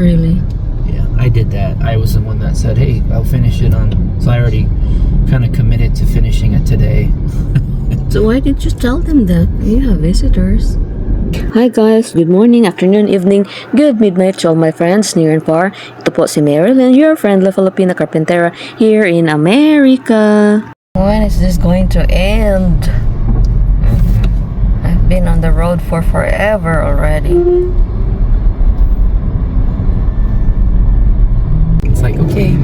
Really? Yeah, I did that. I was the one that said, hey, I'll finish it on... So I already kind of committed to finishing it today. So why didn't you tell them that you have visitors? Hi guys, good morning, afternoon, evening, good midnight to all my friends near and far. Ito po si Marilyn, your friendly Filipina Carpintera here in America. When is this going to end? I've been on the road for forever already. It's like, okay.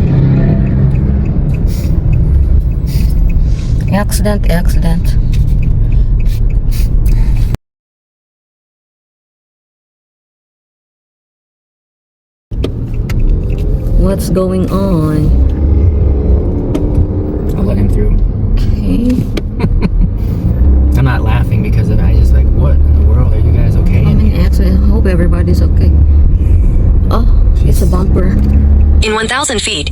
Accident. What's going on? I'll let him through. Okay. I'm not laughing because of it. I just like, what in the world? Are you guys okay? I'm in accident. I hope everybody's okay. Oh, it's a bumper. In 1,000 feet.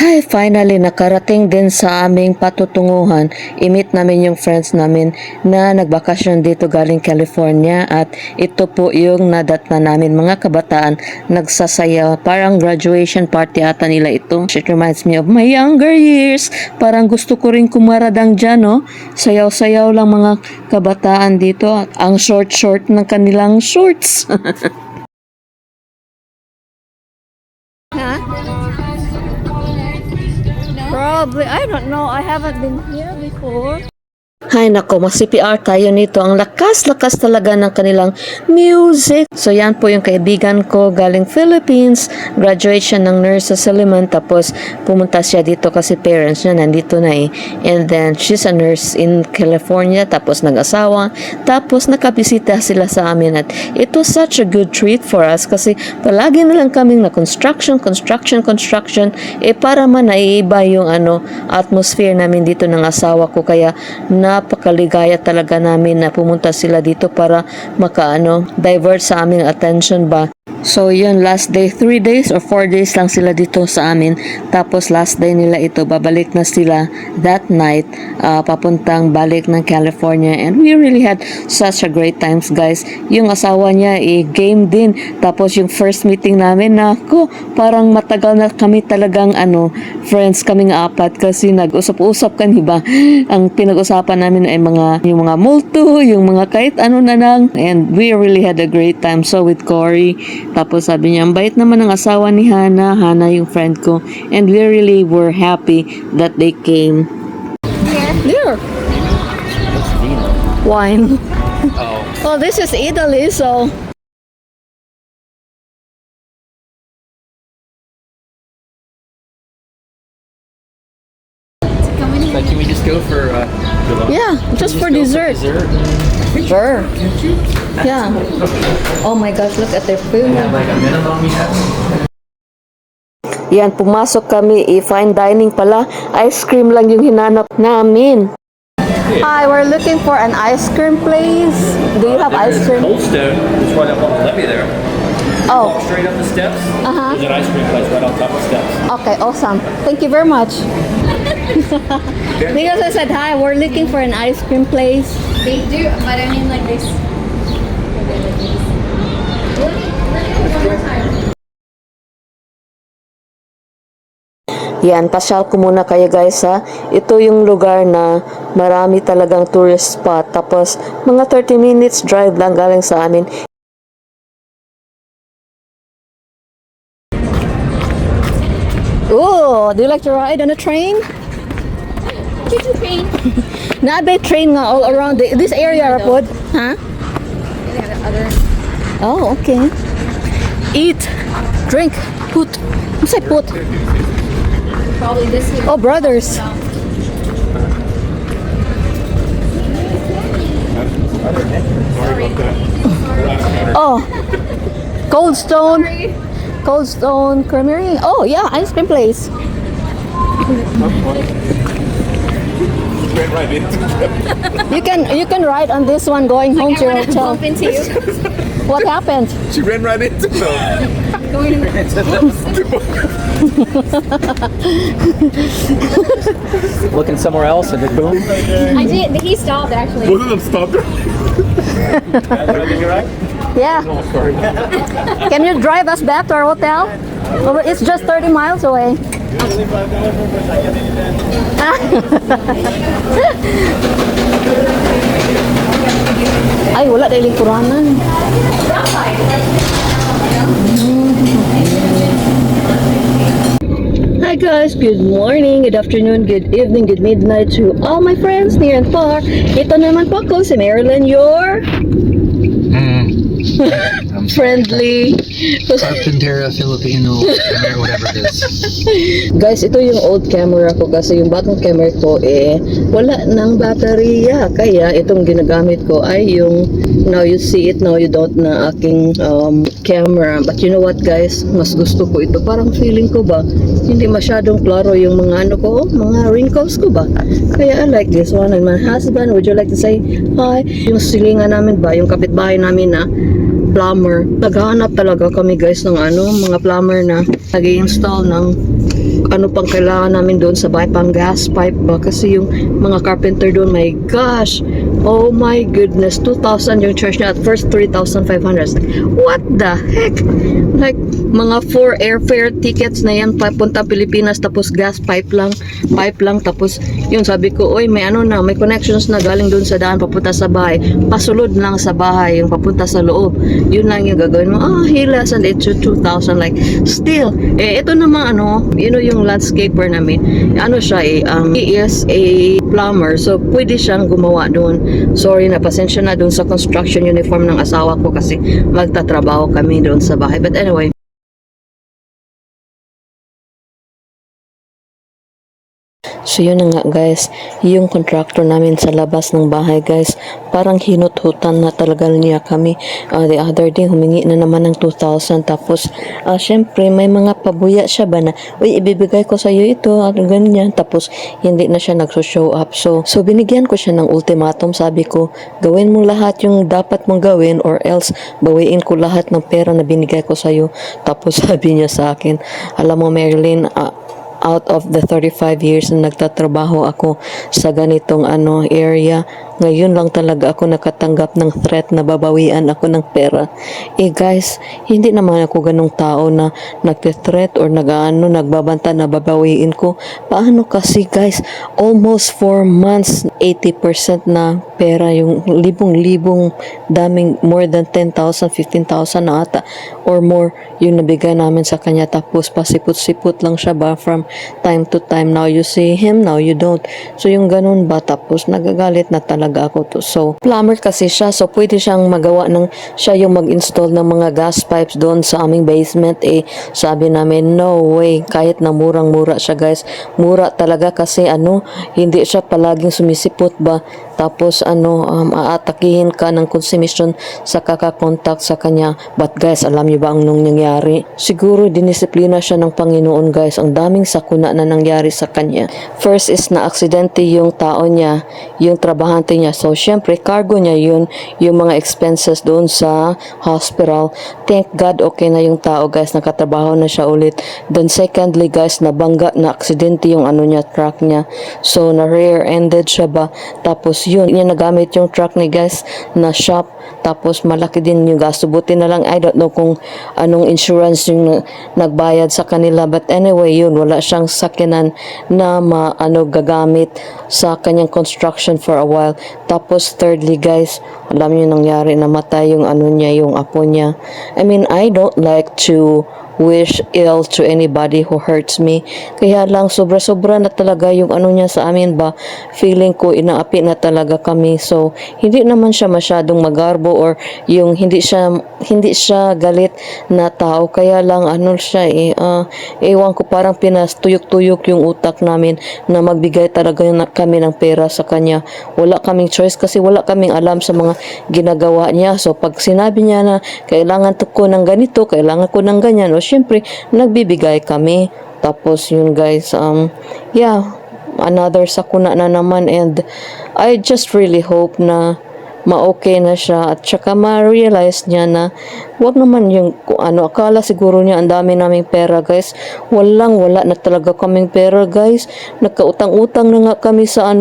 Hi, finally nakarating din sa aming patutunguhan. I-meet namin yung friends namin na nagbakasyon dito galing California at ito po yung nadatna namin mga kabataan nagsasayaw. Parang graduation party ata nila ito. It reminds me of my younger years. Parang gusto ko rin kumaradang dyan, no? Sayaw-sayaw lang mga kabataan dito. Ang short ng kanilang shorts. Probably, I don't know. I haven't been here before. Hay nako, mas-CPR tayo nito. Ang lakas-lakas talaga ng kanilang music. So yan po yung kaibigan ko galing Philippines. Graduation ng nurse sa Silliman. Tapos pumunta siya dito kasi parents niya nandito na eh. And then she's a nurse in California. Tapos nag-asawa. Tapos nakabisita sila sa amin. At it was such a good treat for us kasi palagi na lang kaming na construction. Eh para man naiiba yung atmosphere namin dito ng asawa ko. Kaya napakaligaya talaga namin na pumunta sila dito para divert sa aming attention ba. So yun, last day, 3 days or 4 days lang sila dito sa amin. Tapos last day nila ito, babalik na sila that night, papuntang balik ng California. And we really had such a great times guys. Yung asawa niya game din. Tapos yung first meeting namin, parang matagal na kami talagang friends kaming apat kasi nag-usap-usap kami ba. Ang pinag-usapan namin ay yung mga multo, yung mga kahit ano na lang. And we really had a great time. So with Cory, tapos sabi niya, ang bait naman ng asawa ni Hana yung friend ko. And we really were happy that they came. There. Wine. Oh, this is Italy, so... Like, can we just go for... yeah, just for dessert. Sure. Yeah. Oh my gosh, look at their food. Like a minimum, Yan, pumasok kami. Fine dining pala. Ice cream lang yung hinanap namin. Hi, we're looking for an ice cream place. Do you have ice cream? Cold Stone, it's right up on the levee there. Oh, Walk straight up the steps. There's an ice cream place right on top of the steps. okay, awesome. Thank you very much. Because I said hi, we're looking for an ice cream place. They do, but I mean like this. Let me one more time. Yan, pasyal ko muna kayo guys ha. Ito yung lugar na marami talagang tourist spot. Tapos mga 30 minutes drive lang galing sa amin. Oh, do you like to ride on a train? Choo-choo train. Nabe train nga all around this area, Rapod. Huh? Oh, okay. Eat, drink, put. What's I put? Probably this way. Oh, brothers. Oh, Cold Stone Creamery. Oh, yeah, ice cream place. You can ride on this one going home to your hotel. Bump into you. What happened? She ran right into them. Going looking somewhere else and then boom. I did. He stopped actually. Both of them stopped her. Yeah. Can you drive us back to our hotel? Oh, it's just 30 miles away. Ay, wala dahil lingkuranan. Hi guys, good morning, good afternoon, good evening, good midnight to all my friends near and far. Ito naman po ako, si Marilyn, your friendly. Carpintera Filipino, or whatever it is. Guys, ito yung old camera ko kasi yung bagong camera ko wala ng baterya. Kaya itong ginagamit ko ay yung now you see it, now you don't na aking camera. But you know what guys, mas gusto ko ito. Parang feeling ko ba, hindi masyadong klaro yung mga ano ko, mga wrinkles ko ba. Kaya I like this one. And my husband, would you like to say hi? Yung silingan namin ba, yung kapitbahay namin na plumber. Naghahanap talaga kami guys ng mga plumber na nag-i-install ng ano pang kailangan namin doon sa bahay, pang gas pipe ba, kasi yung mga carpenter doon, my gosh, oh my goodness, 2,000 yung charge niya, at first 3,500. What the heck, like mga 4 airfare tickets na yan papunta Pilipinas, tapos gas pipe lang, tapos yun sabi ko, oy may may connections na galing doon sa daan papunta sa bahay, pasulod lang sa bahay yung papunta sa loob, yun lang yung gagawin mo. Hilas, and it's 2,000, like still ito naman yung landscaper namin, siya he is a plumber, so pwede siyang gumawa doon. Sorry na, pasensya na doon sa construction uniform ng asawa ko kasi magtatrabaho kami doon sa bahay, but anyway. So yun na nga guys, yung contractor namin sa labas ng bahay guys, parang hinut-hutan na talaga niya kami. The other day, humingi na naman ng 2,000, tapos syempre may mga pabuya siya ba na, uy ibibigay ko sa iyo ito, ganyan, tapos hindi na siya nagso-show up. So binigyan ko siya ng ultimatum, sabi ko, gawin mo lahat yung dapat mong gawin or else bawiin ko lahat ng pera na binigay ko sa iyo. Tapos sabi niya sa akin, alam mo Marilyn, out of the 35 years na nagtatrabaho ako sa ganitong area, ngayon lang talaga ako nakatanggap ng threat na babawian ako ng pera. Guys, hindi naman ako ganong tao na nagte-threat or nagbabanta na babawiin ko. Paano kasi guys, almost 4 months, 80% na pera, yung libong-libong daming, more than 10,000, 15,000 na ata or more yung nabigay namin sa kanya, tapos pasipot-sipot lang siya ba from time to time. Now you see him, now you don't. So yung ganun ba, tapos nagagalit na talaga ako to. So plumber kasi siya, so pwede siyang magawa siya yung mag-install ng mga gas pipes doon sa aming basement. Sabi namin, no way, kahit na murang-mura siya guys, mura talaga kasi hindi siya palaging sumisipot ba, tapos aatakihin ka ng consumption sa kakakontakt sa kanya. But guys, alam niyo ba ang nangyari? Siguro dinisiplina siya ng Panginoon guys, ang daming sakuna na nangyari sa kanya. First is na aksidente yung tao niya, yung trabahante niya, so syempre cargo niya yun, yung mga expenses doon sa hospital. Thank God okay na yung tao guys, nakatrabaho na siya ulit. Then secondly guys, nabangga na aksidente yung truck niya, so na rear-ended siya ba, tapos yun, niya nagamit yung truck ni guys na shop, tapos malaki din yung gasto. Buti na lang, I don't know kung anong insurance yung nagbayad sa kanila, but anyway yun, wala siyang sakyanan na gagamit sa kanyang construction for a while. Tapos thirdly guys, alam niyo nangyari, namatay yung yung apo niya. I mean, I don't like to wish ill to anybody who hurts me. Kaya lang sobra-sobra na talaga yung niya sa amin ba. Feeling ko inaapi na talaga kami. So hindi naman siya masyadong magarbo or yung hindi siya galit na tao. Kaya lang siya ewan ko, parang pinastuyok-tuyok yung utak namin na magbigay talaga kami ng pera sa kanya. Wala kaming choice kasi wala kaming alam sa mga ginagawa niya. So pag sinabi niya na kailangan ko ng ganito, kailangan ko ng ganyan, o syempre nagbibigay kami. Tapos yun guys, another sakuna na naman, and I just really hope na ma-okay na siya at saka ma-realize niya na wag naman yung kung ano, akala siguro niya ang dami naming pera guys, wala na talaga kaming pera guys, nagkautang-utang na nga kami sa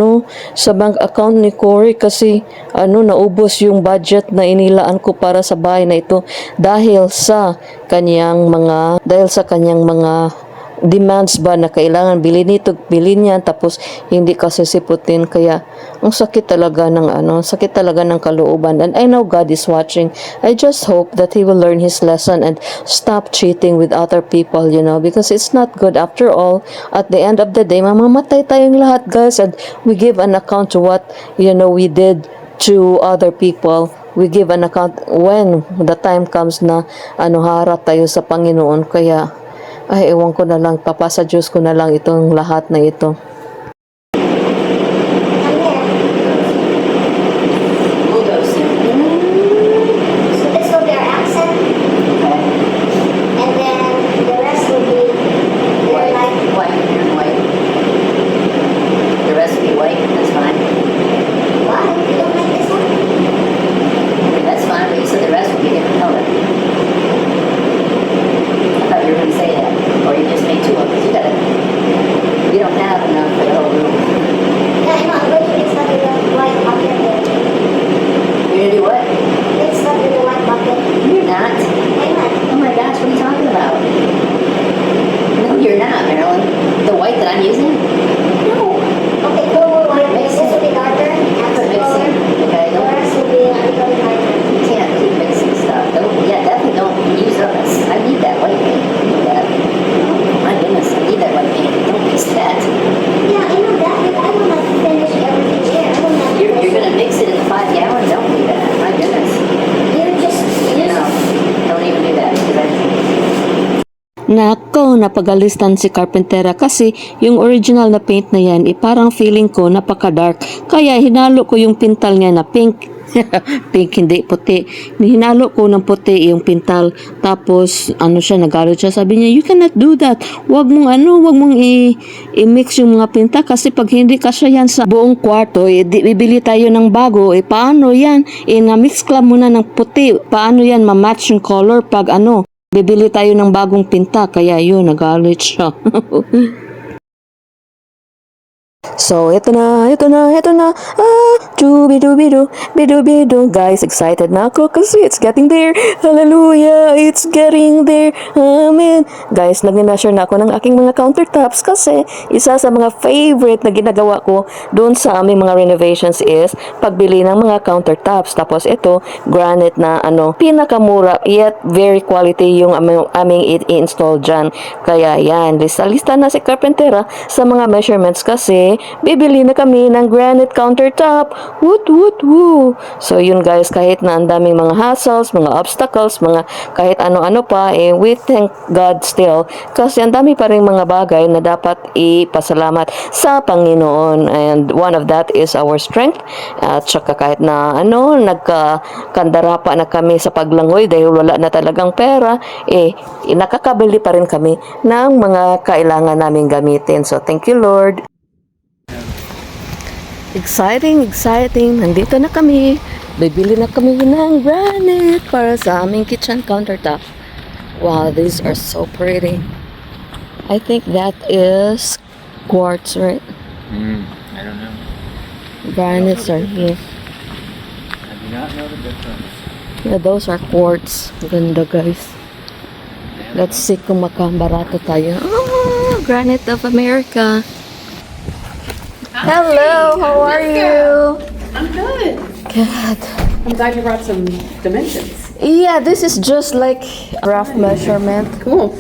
sa bank account ni Cory kasi naubos yung budget na inilaan ko para sa bahay na ito dahil sa kanyang mga demands ba na kailangan bilhin nito, bilhin niya, tapos hindi kasi siputin. Kaya ang sakit talaga ng kalooban. And I know God is watching. I just hope that he will learn his lesson and stop cheating with other people, because it's not good. After all, at the end of the day, mamamatay tayong lahat guys, and we give an account to what we did to other people. We give an account when the time comes na harap tayo sa Panginoon. Kaya ay, ewan ko na lang, papasa Diyos ko na lang itong lahat na ito. So this will be our accent. And then the rest will be White. The rest will be white. That's fine. Why? You don't like this one? That's fine. But you said the rest will be different color. I thought you were going to say that, or you just made two of them. You don't have enough for the whole room. Yeah, I know. I'm going to mix that with the white bucket there. You're gonna do what? Mix that with the white bucket. You're not. Why not? Oh my gosh, what are you talking about? No, you're not, Marilyn. The white that I'm using? No. Okay, cool white. This will be darker. Accent color. Okay, The rest will be a little lighter. you can't keep mixing stuff. Definitely don't use us. I need that white paint. You know that. Oh my goodness, I need that white paint. Don't mix that. Yeah, I know that, but I want to finish everything here. I want to. You're gonna mix it in the 5 gallon? Don't do that. My goodness. No, don't even do that. Nako, napagalistan si Carpentera kasi yung original na paint na yan, parang feeling ko napaka-dark. Kaya hinalo ko yung pintal niya na pink. Pink, hindi, puti. Hinalo ko ng puti yung pintal. Tapos, nagalit siya. Sabi niya, you cannot do that. Wag mong i-mix yung mga pinta kasi pag hindi kasya yan sa buong kwarto, bibili tayo ng bago. Paano yan? Na-mix ka muna ng puti. Paano yan ma-match yung color pag bibili tayo ng bagong pinta. Kaya yun, nagalit siya. So, ito na. Bidu. Guys, excited na ako kasi it's getting there. Hallelujah, it's getting there. Amen. Guys, nag-measure na ako ng aking mga countertops kasi isa sa mga favorite na ginagawa ko doon sa aming mga renovations is pagbili ng mga countertops. Tapos ito, granite na pinakamura yet very quality yung aming i-install dyan. Kaya yan, lista na si Carpentera sa mga measurements kasi bibili na kami ng granite countertop. Woot. So yun guys, kahit na ang daming mga hassles, mga obstacles, mga kahit ano-ano pa, we thank God still kasi ang dami pa rin mga bagay na dapat ipasalamat sa Panginoon, and one of that is our strength. At saka kahit na nagkakandara pa na kami sa paglangoy dahil wala na talagang pera, nakakabili pa rin kami ng mga kailangan namin gamitin. So thank you Lord. Exciting. Nandito na kami. Bibili na kami ng granite para sa aming kitchen countertop. Wow, these are so pretty. I think that is quartz, right? I don't know. Granites are here. I do not know the difference. Yeah, those are quartz. Ganda guys. Let's see kung makambarato tayo. Granite of America. Hello, how are you? I'm good. Good. I'm glad you brought some dimensions. Yeah, this is just like rough measurement. Cool.